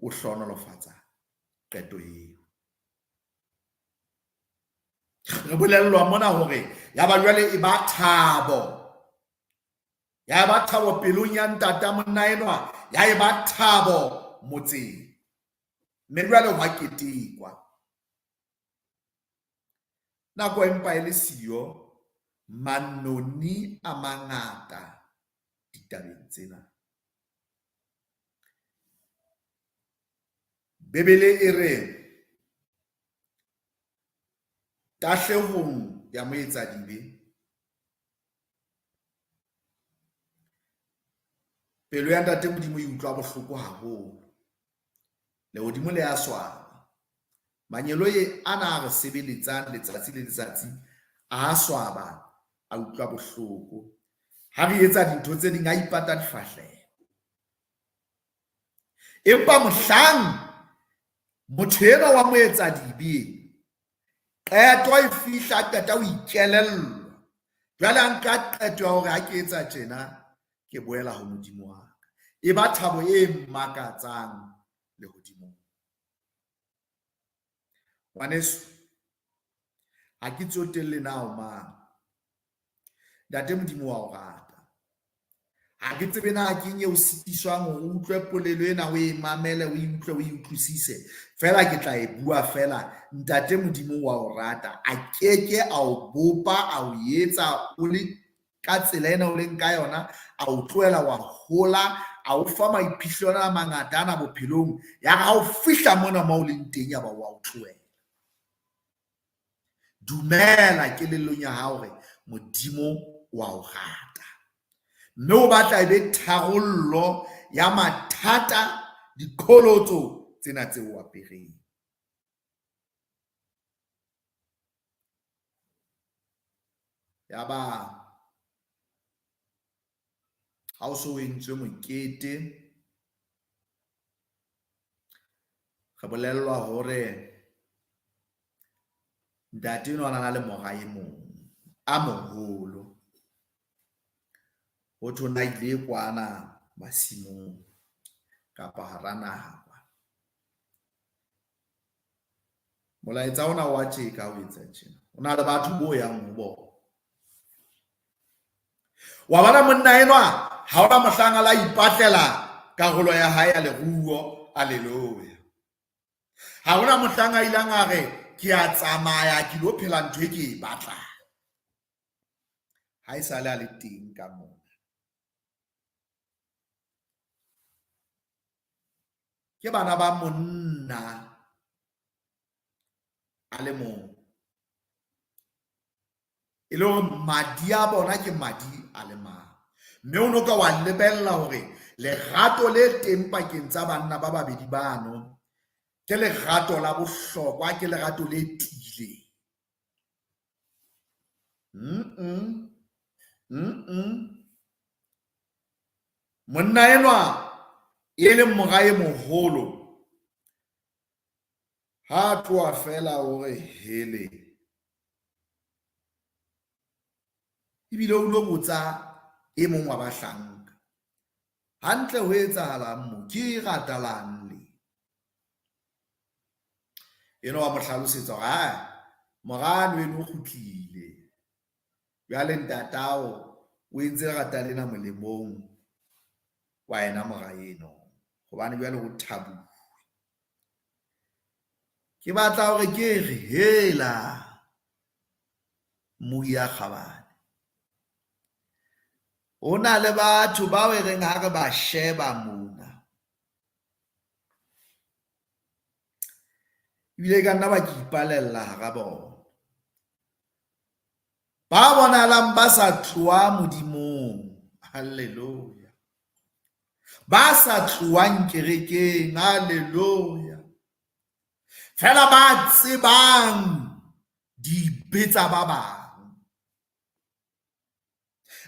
o hlonolofatsa qeto eo. Re bolellwa mona hore ya ba jwale e ba thabo, ya ba thabo pelong ya ntata monna enwa, ya e ba thabo motseng, mme jwale hwa ketekwa. Nako empa e le siyo, manoni a mangata ditabeng tsena. Bebele e re tahlehong ya moetsadibe, pelo ya ntate Modimo e utlwa bohloko haholo, lehodimo le a swaba. Manyelo ye ana re sebeletsang letsatsi le letsatsi a swaba, a utlwa bohloko. Ha re etsa dintho tse ding a ipata difahleho. Empa mohlang motho enwa wa moetsadibe qeto e fihla, qeta o ikelellwa, jwale a nka qeto ya hore ha ke etsa tjena ke boela ho Modimo wa ka, e ba thabo e makatsang lehodimong. Ngwaneso, ha ke tsotelle na o mang, ntate Modimo wa o rata. Ha ke tsebe na ke nye o sitiswang hore o utlwe polelo ena, o e mamele, o e utlwe, o e utlwisise. Fela ke tla e bua fela, ntate Modimo wa o rata, a keke a o bopa, a o etsa o le ka tsela ena o leng ka yona, a o tlohela wa hola, a o fa maiphihlelo a mangata ana bophelong, ya ha o fihla mona moo o leng teng ya ba wa o tlohela. Dumela kelellong ya hao hore Modimo wa o rata, mme o batla e be tharollo ya mathata, dikolotso tsena tse o apereng. Ya ba ha o so entswe mokete, re bolellwa hore ntate enwa o na le mora e mong a moholo, ho thwe na ile kwana masimong kapa hara naha. Molaetsa ona wa tjeka o etsa tjena, o na le batho bo yang ho bona. Wa bona monna enwa ha ona mohlang a la ipatlela karolo ya hae ya leruo. Haleluya. Ha ona mohlang a ilang a re ke a tsamaya ke lo phela ntho e ke e batlang. Ha e sale a le teng ka mona. Ke bana ba monna a le mong e le hore madi a bona ke madi a le mang. Mme o no ka wa lebella hore lerato le teng pakeng tsa banna ba babedi bano ke lerato la bohlokwa, ke lerato le tiileng. Monna enwa e le morae moholo ha tloa fela hore hele ebile o lo botsa e mong wa bahlanka, hantle ho etsahalang mo, ke ratalang le eno wa mo hlalosetsa hore morano eno o kgutlile jwale ntatao o entse rata lena molemong wa ena morae eno hobane jwale ho thabu. Ke batla hore ke re hela moya kgabane, ho na le batho bao e reng ha re ba sheba mona ebile ka nna ba ke ipalella hara bona, ba bonahalang ba sa tloha modimong. Halleluja. Ba sa tlohang kerekeng. Halleluja. Fela ba tsebang dibetsa ba bang,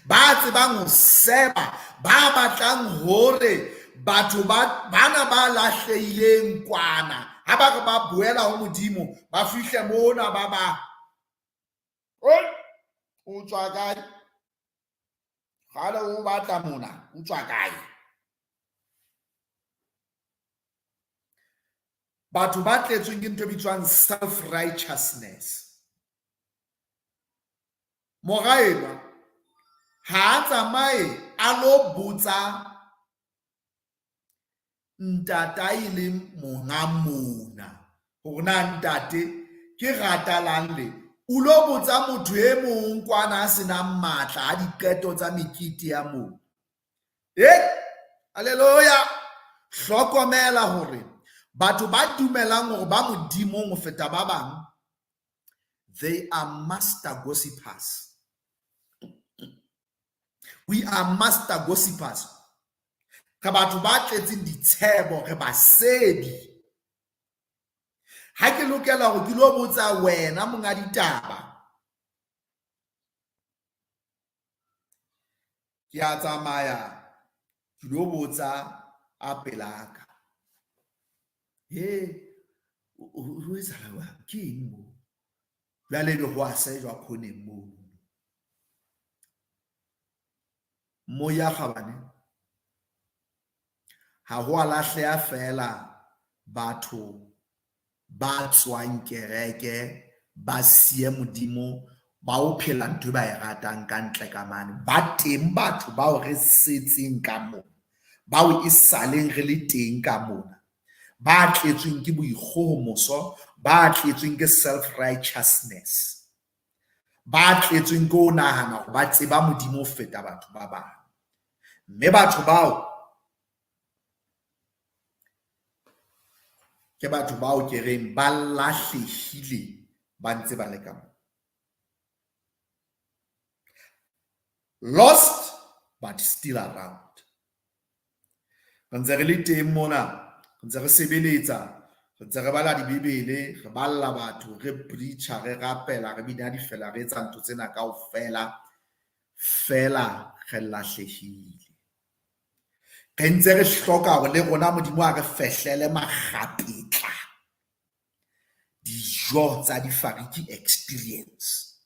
ba tsebang ho seba, ba batlang hore batho bana ba lahlehileng kwana ha ba re ba boela ho Modimo ba fihle mona ba o tswa kae gale o batla mona o tswa kae. Batho ba tletsweng ke ntho e bitswang self-righteousness. Moraena ha a tsamaye a lo botsa ntata e le monga mona hore na ntate ke ratalang le, o lo botsa motho e mong kwana a senang matla a diqeto tsa mekete ya mona. Halleluja. Hlokomela hore batho ba dumelang hore ba modimong ho feta ba bang, they are master gossipers. We are master gossipers. Ka batho ba tletseng ditshebo, re basebi. Ha ke lokela hore ke lo botsa wena monga ditaba, ke a tsamaya ke lo botsa a pelaka, ho etsahala ke eng mo, jwale be ho a sejwa khoneng moo. Moya kgabane ha ho a lahleha fela batho ba tswang kereke ba siye Modimo ba o phela ntho ba e ratang ka ntle ka mane. Ba teng batho bao re setseng ka mona, bao e saleng re le teng ka mona, ba tletsweng ke boikgohomoso, ba tletsweng ke self-righteousness, ba tletsweng ke ho nahana hore ba tseba Modimo ho feta batho ba bang. Mme batho bao ke batho bao ke reng ba lahlehile ba ntse ba le ka moo. Lost but still around. Re ntse re le teng mona, re ntse re sebeletsa, re ntse re bala dibebele, re balla batho, re preacher, re rapela, re bina difela, re etsa ntho tsena kaofela, fela re lahlehile. Re ntse re hloka hore le rona Modimo a re fehlele makgapetla dijo tsa difariki experience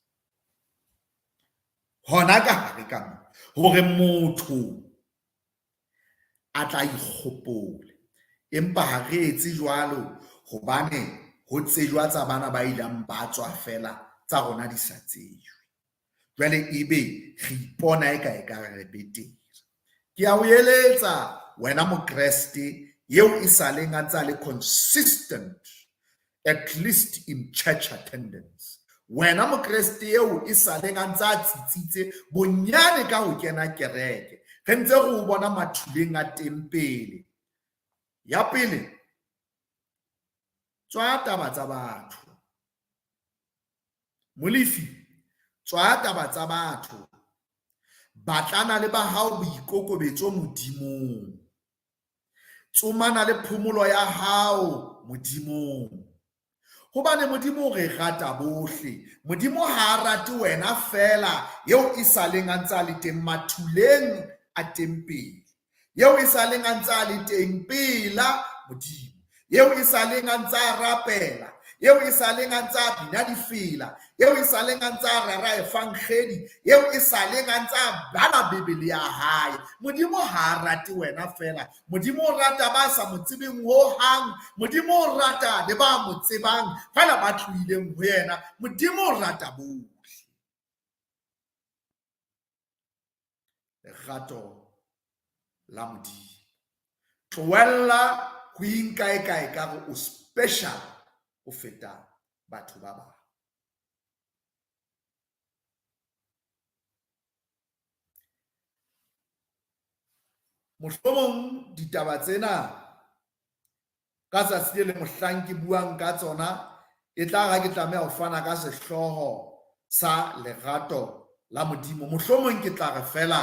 hona ka hare ka moo, hore motho a tla ikgopole. Empa ha re etse jwalo hobane ho tsejwa tsa bana ba ilang ba tswa fela, tsa rona di sa tsejwe. Jwale ebe re ipona e ka re betere. Ke a o eletsa wena mokreste yeo e saleng a ntse le consistent at least in church attendance. Wena mokreste yeo e saleng a ntse a tsitsitse bonyane ka ho kena kereke, re ntse re o bona mathuleng a tempele. Ya pele, tswa taba tsa batho. Molefi, tswa taba tsa batho, batlana le ba hao boikokobetso Modimong, tsomana le phomolo ya hao Modimong. Hobane Modimo re rata bohle. Modimo ha rate wena fela yeo e saleng a ntse a le teng mathuleng a tempele, yeo e saleng a ntse a le teng pela Modimo, yeo e saleng a ntse a rapela, yeo e saleng a ntse a bina difela, yeo e saleng a ntse a rera efankgedi, yeo e saleng a ntse a bala Bebele ya hae. Modimo ha rate wena fela, Modimo o rata ba sa mo tsebeng ho hang, Modimo o rata le ba mo tsebang fela ba tlohileng ho yena. Modimo o rata bohle. Lerato la Modimo, tlohella ho inkae ka go o special ho feta batho ba bang. Mohlomong ditaba tsena ka tsatsi le mohlang ke buang ka tsona e tla ga ke tlameha ho fana ka sehloho sa lerato la Modimo. Mohlomong ke tla re fela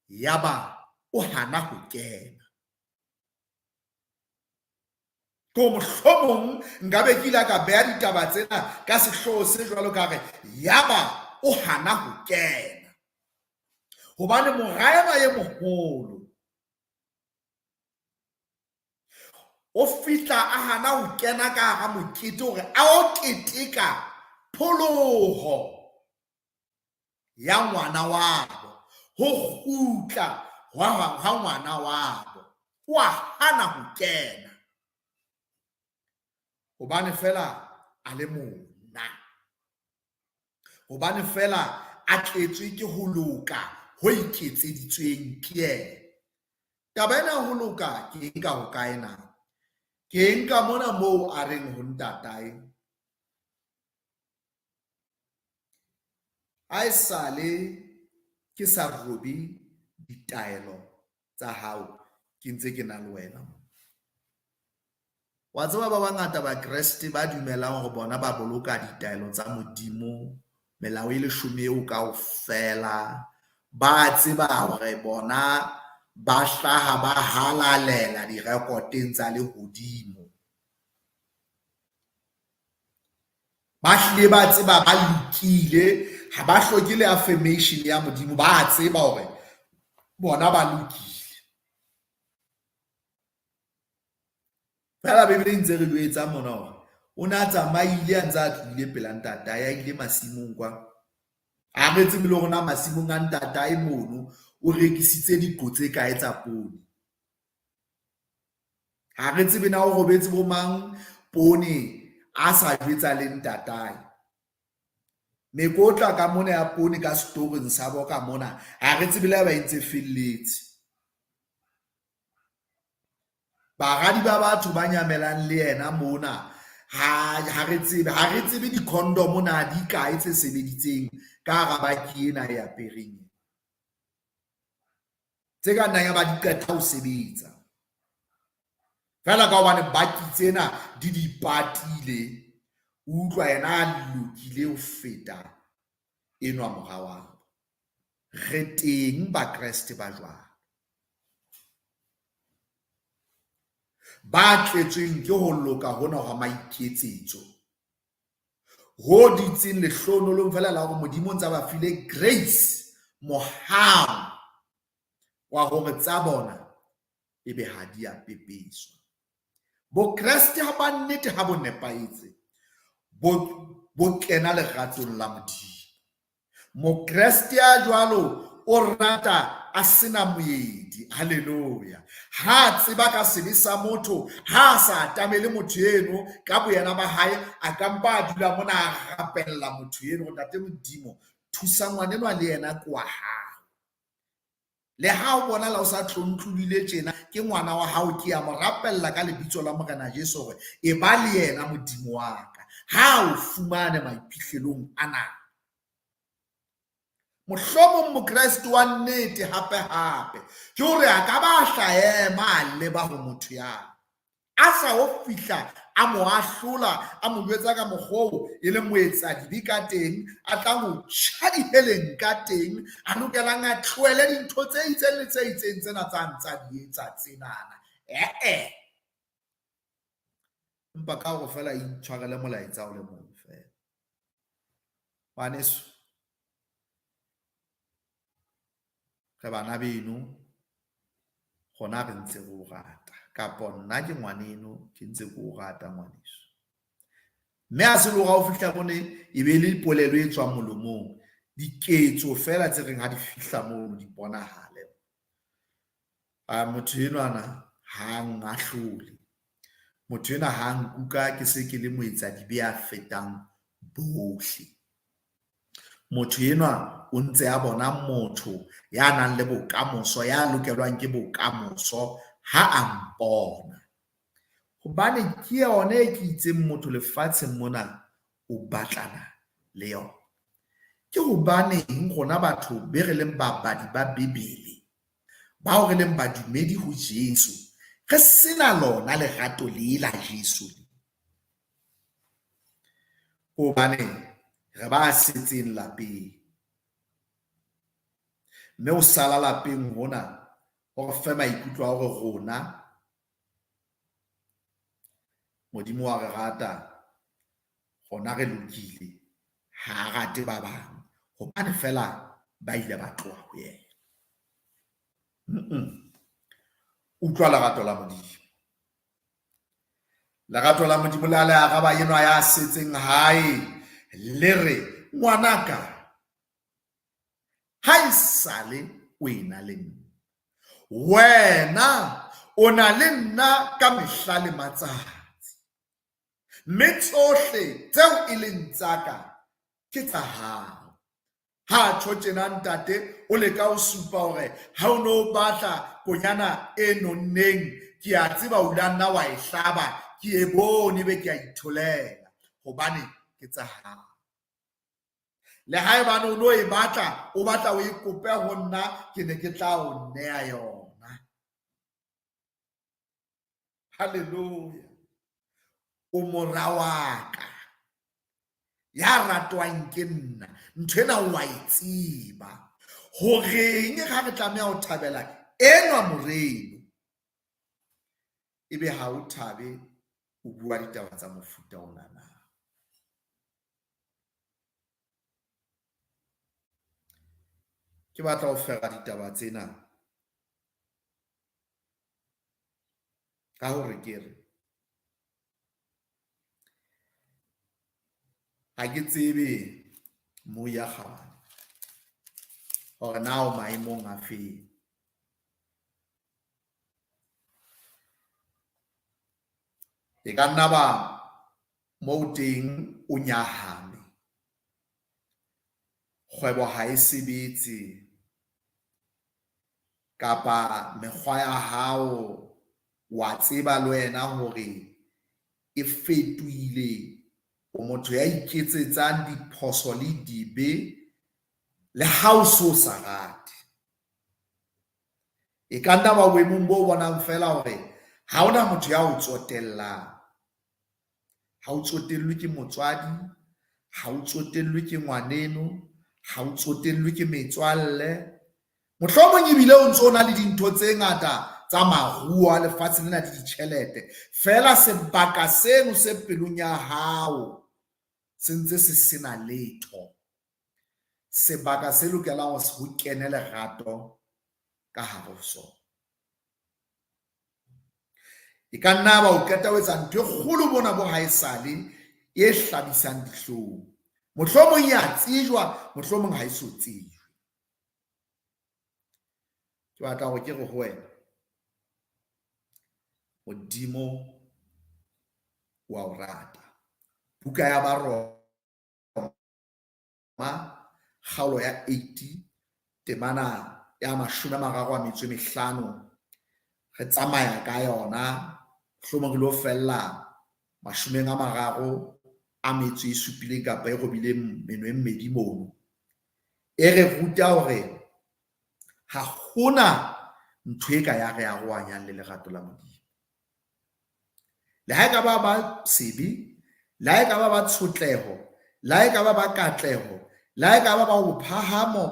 yaba o hana ho kena. Ko mohlomong nkabe ke ile ka beha ditaba tsena ka sehloho se jwalo ka re yaba o hana ho kena. Hobane moraeba ye moholo o fitla a hana ho kena ka hara mokete hore a o keteka pholoho ya ngwana wabo, ho kgutla ha ngwana wabo. O a hana ho kena hobane fela a le mona, hobane fela a tletswe ke ho loka ho iketseditsweng ke yena. Taba ena ho loka ke nka ho kaena, ke nka mona moo a reng ho ntatae, a e sale ke sa robe ditaelo tsa hao ke ntse ke na le wena. Wa tseba ba bangata ba Kreste ba dumelang hore bona ba boloka ditaelo tsa Modimo, melao e 10 eo kaofela, ba tseba hore bona ba hlaha ba halalela direkoteng tsa lehodimo. Ba hlile ba tseba ba lokile, ha ba hloke le affirmation ya Modimo, ba tseba hore bona ba lokile. Fela Bebele ntse re jwetsa mona hore o ne a tsamaile a ntse a tlohile pela ntatae, a ile masimong kwa. A re tsebe le rona masimong a ntatae mono o rekisitse diqo tse kae tsa poone. Ha re tsebe na o robetse bo mang poone a sa jwetsa le ntatae. Mekotla ka mona ya poone ka storeng sa bo ka mona, ha re tsebe le ba entse felletse. Baradi ba batho ba nyamelang le yena mona, ha re tsebe di-condom na di kae tse sebeditseng ka hara baki ena e apereng, tse ka nnang ba di qeta ho sebetsa fela ka hobane baki tsena di patile. Utlwa yena a lokile ho feta enwa mora wabo. Re teng ba Kreste ba jwalo, ba tletsweng ke ho loka hona hwa maiketsetso, ho ditseng lehlonolo fela la hore Modimo ntse ba file grace, mohau wa hore tsa bona ebe ha di a pepeswa. Bo Kreste ha ba nnete ha bo nepaetse bo kena leratong la Modimo. Mo Kreste a jwalo o rata a sena moedi. Haleluya. Ha tseba ka sebe sa motho, ha sa atamele motho eno ka boyena ba hae, a kampa a dula mona a rapella motho eno, ntate Modimo thusa ngwanenwa le yena kwa hao. Le ha o bona la o sa tlontlolile tjena ke ngwana wa hao, ke ya mo rapella ka lebitso la Morena Jesu hore e ba le yena Modimo wa ka, ha o fumane maiphihlelong ana. Mohlomong mokreste wa nnete hape ke hore a ka ba hlaema a leba ho motho ya a sa o fihla a mo ahlola a mo jwetsa ka mokgwa e le moetsa dibi ka teng a tla mo tjha diheleng ka teng a lokelang a tlohele dintho tse itseng le tse itseng tsena tsa ntsa di etsa tsenana empa ka go fela itshwarele molaetsa o le mong fela baneso re bana beno gona re ntse go rata kapo nna ke ngwaneno ke ntse go rata ngwaneso mme a se lo ga o fihla bone e be le polelo e tswang molomong diketso fela tse reng ha di fihla mo di bonahale motho enwana ha ngahlole motho ena ha nkuka ke se ke le moetsa dibe a fetang bohle motho enwa o ntse a bona motho ya nang le bokamoso ya lokelwang ke bokamoso ha a mpona hobane ke yone ke itseng motho lefatsheng mona o batlana le yona ke hobane gona batho be re leng babadi ba Bebele bao re leng badumedi ho Jesu re sena lona lerato le la Jesu hobane re ba setseng lapeng mme o sala lapeng hona o re fe maikutlo a hore rona Modimo wa re rata gona re lokile ha rate ba bang hobane fela ba ile ba tloha ho yena utlwa lerato la Modimo lerato la Modimo la le araba enwa ya setseng hae le re ngwanaka ha isale o ena le nna wena o na le nna ka mehla le matsatsi mme tsohle tseo e leng tsaka ke tsa hao ha tjho tjena ntate o leka o supa hore ha o no batla konyana e nonneng ke a tseba o la nna wa e hlaba ke e bone be ke a itholela hobane ke tsa hao le haebane o no e batla o e kope ho nna ke ne ke tla o nea yona haleluya o mora wa ka ya ratwang ke nna ntho ena wa e tseba horeng ga re tlameha ho thabela enwa moreno ebe ha o thabe o bua ditaba tsa mofuta ona na ke batla ho fera ditaba tsena ka hore ke re ha ke tsebe mo ya kgabane hore na o maemong a feng e ka nna ba mo teng o nyahame kgwebo ha e sebetse kapa mekgwa ya hao wa tseba le wena hore e fetohile o motho ya iketsetsang diphoso le dibe le ha o so sa rate e ka nna ba boemong bo bonang fela hore ha ona motho ya o tsotellang ha o tsotellwe ke motswadi ha o tsotellwe ke ngwaneno ha o tsotellwe ke metswalle mohlomong ebile o ntso na le dintho tse ngata tsa maruo a lefatshe lena le ditjhelete fela sebaka seno se pelong ya hao se ntse se sena letho sebaka se lokelang ho kene lerato ka hare ho sona e ka nna ba o qeta ho etsa ntho e kgolo bona bo haesale e hlabisang dihlong mohlomong ya tsejwa mohlomong ha e so tsejwe ke batla go ke re ho wena Modimo wa o rata buka ya Baroma kgaolo ya 80 temana ya 35 re tsamaya ka yona hlomong re lo fella 37 kapa e robileng meno e mmedi mono e re ruta hore ha hona ntho e ka ya re arohanyang le lerato la Modimo le ha ekaba ba sebi, le ha ekaba ba tshotleho, le ha ekaba ba katleho, le ha ekaba ba bophahamo,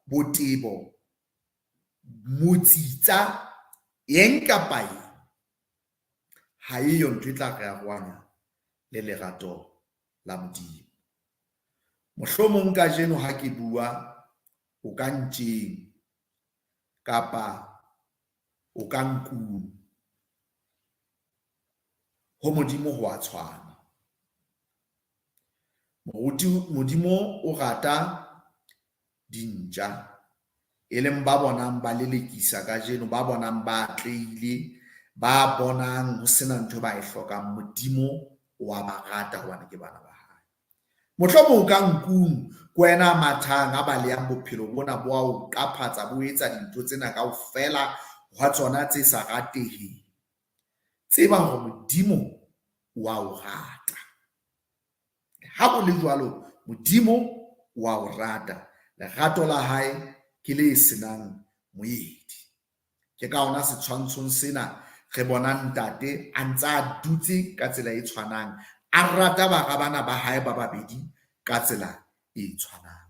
botebo, motsitsa, eng kapa eng, ha eyo ntho e tla re arohanya le lerato la Modimo. Mohlomong kajeno ha ke bua o ka ntjeng kapa o ka nkung, ho Modimo ho a tshwana. Modimo o rata dintja, e leng ba bonang ba lelekisa kajeno, ba bonang ba atlehile, ba bonang ho sena ntho ba e hlokang. Modimo wa ba rata hobane ke bana ba hae. Mohlomong ka nkung ke wena mathang a balehang bophelo bona bo a o qaphatsa, bo etsa dintho tsena kaofela hwa tsona tse sa rateheng. Tseba hore Modimo wa o rata. Ha ho le jwalo, Modimo wa o rata. Lerato la hae ke le senang moedi. Ke ka hona setshwantshong sena re bona ntate a ntsa a dutse ka tsela e tshwanang, a rata bana ba hae ba babedi ka tsela e tshwanang.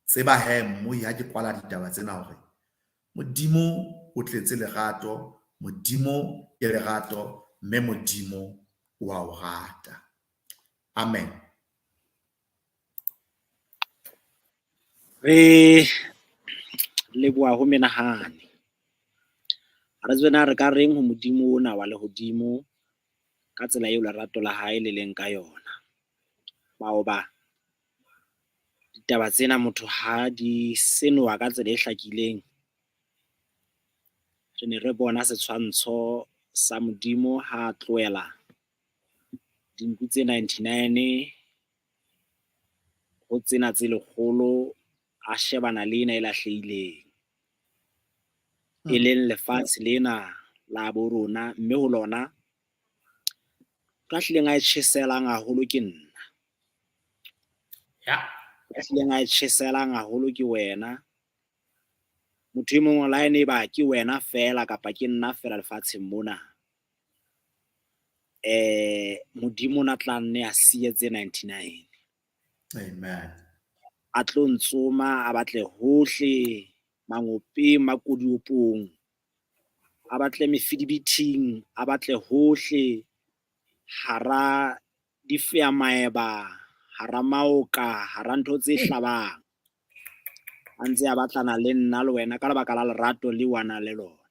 Tseba hee mmui ha ke kwala ditaba tsena hore Modimo o tletse lerato, Modimo ke lerato, mme Modimo wa o rata. Amen. Re leboha ho menahane. Re tsena re ka reng ho Modimo ona wa lehodimo ka tsela eo lerato la hae le leng ka yona. Maoba ditaba tsena motho ha di senwa ka tsela e hlakileng, re ne re bona setshwantsho sa Modimo ha tlohela dinku tse 99 ho tsena tse 100 a shebana le ena e lahlehileng, e leng lefatshe lena la bo rona, mme ho lona ka hlileng a e tjheselang haholo ke nna. Ka hlileng a e tjheselang haholo ke wena. Motho e mong la ene ba ke wena fela kapa ke nna fela lefatsheng mona, Modimo na tla nne a siye tse 99. Amen. A tlo ntsoma a batle hohle mangopeng, makodiopong, a batle mefidibithing, a batle hohle hara difeya maeba, hara maoka, hara ntho tse hlabang, a ntse a batlana le nna le wena ka lebaka la lerato le wana le lona.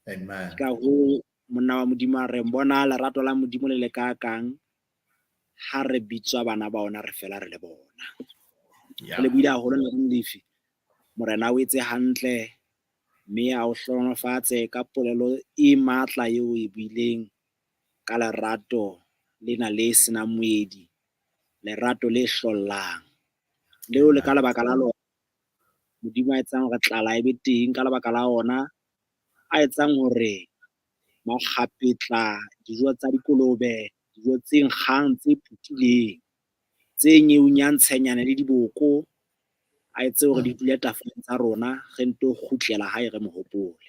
Amen. Ka ho monna wa Modimo a re bona lerato la Modimo le le kakang ha re bitswa bana ba ona re fela re le bona. Re le buile haholo nna Molefi, morena o etse hantle, mme a o hlohonolofatse ka polelo e matla eo e buileng ka lerato lena le senang moedi, lerato le hlollang, leo le ka lebaka la lona Modimo a etsang hore tlala e be teng, ka lebaka la ona a etsang hore makgapetla, dijo tsa dikolobe, dijo tse nkgang, tse putileng, tse nyeunyang tshenyane le diboko, a etse hore di dule tafoleng tsa rona, re nto kgutlela hae re mo hopole.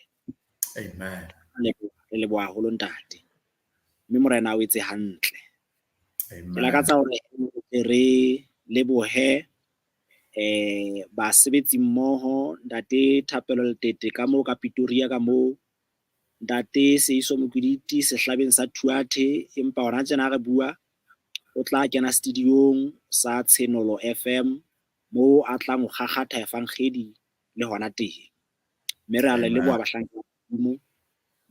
Amen. Re leboha haholo ntate, mme morena o etse hantle. Amen. Ke lakatsa hore re lebohe basebetsi mmoho, ntate Thapelo Letete ka moo ka Pretoria ka moo, ntate Seiso Mokuditi sehlabeng sa Thuathe, empa hona tjena re bua o tla kena studiong sa Tshenolo FM moo a tlang ho kgakgatha efankgedi le hona teng. Mme re a le leboha bahlankana ba Modimo,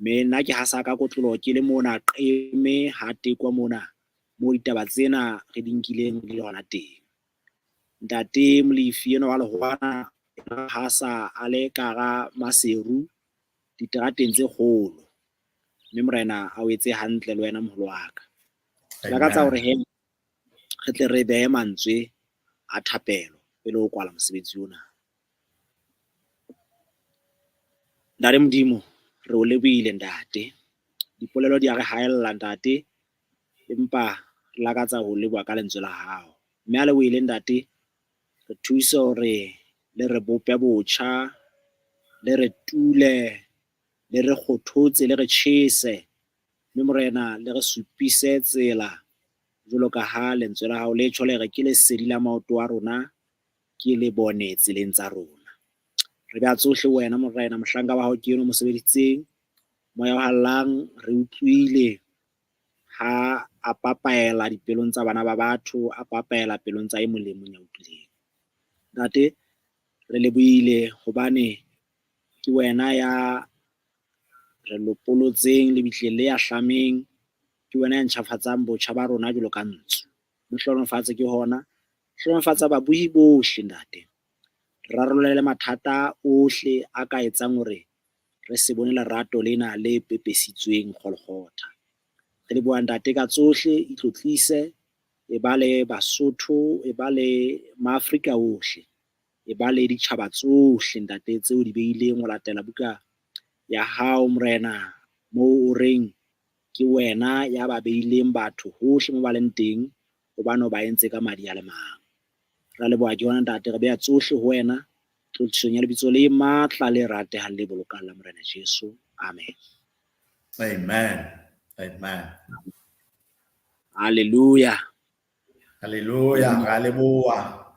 mme nna ke hasa ka kotlolo ke le mona qeme ha tekwa mona moo ditaba tsena re di nkileng le hona teng. Ntate Molefi ena wa Lehwana hasa a le kara Maseru diterateng tse kgolo, mme morena a o etse hantle le wena moholo wa ka. Ke lakatsa hore he re tle re behe mantswe a thapelo pele o kwala mosebetsi ona. Ntate Modimo re o lebohile ntate, dipolelo di a re haella ntate, empa re lakatsa ho leboha ka lentswe la hao, mme a lebohile ntate, re thuse hore le re bope botjha, le re tule, le re kgothotse, le re tjhese mme Morena le re supise tsela jwalo ka ha lentswe la hao le tjho le re ke lesedi la maoto a rona, ke le bone tseleng tsa rona. Re beha tsohle wena Morena, mohlanka wa hao ke eno mo sebeditseng, moya o hallang re utlwile ha a papaela dipelong tsa bana ba batho, a papaela pelong tsa e mong le mong ya utlwileng. Ntate re lebohile hobane ke wena ya re lopolotseng lebitleng le ya hlameng, ke wena ya ntjhafatsang botjha ba rona jwalo ka ntsu. Mohlonofatse ke hona, hlonofatsa babuhi bohle ntate, rarollele mathata ohle a ka etsang hore re se bone lerato lena le pepesitsweng kgolokgotha. Re leboha ntate ka tsohle, itlotlise, e ba le Basotho, e ba le Maafrika ohle, e ba le ditjhaba tsohle ntate tseo di behileng ho latela buka ya hao Morena, moo o reng ke wena ya ba behileng batho hohle mo ba leng teng, hobane o ba entse ka madi a le mang. Ra leboha ke hona ntate, re beha tsohle ho wena, tlothisong ya lebitso le matla le ratehang le bolokang la Morena Jesu. Amen. Amen. Amen. Haleluya. Haleluya. Re a leboha.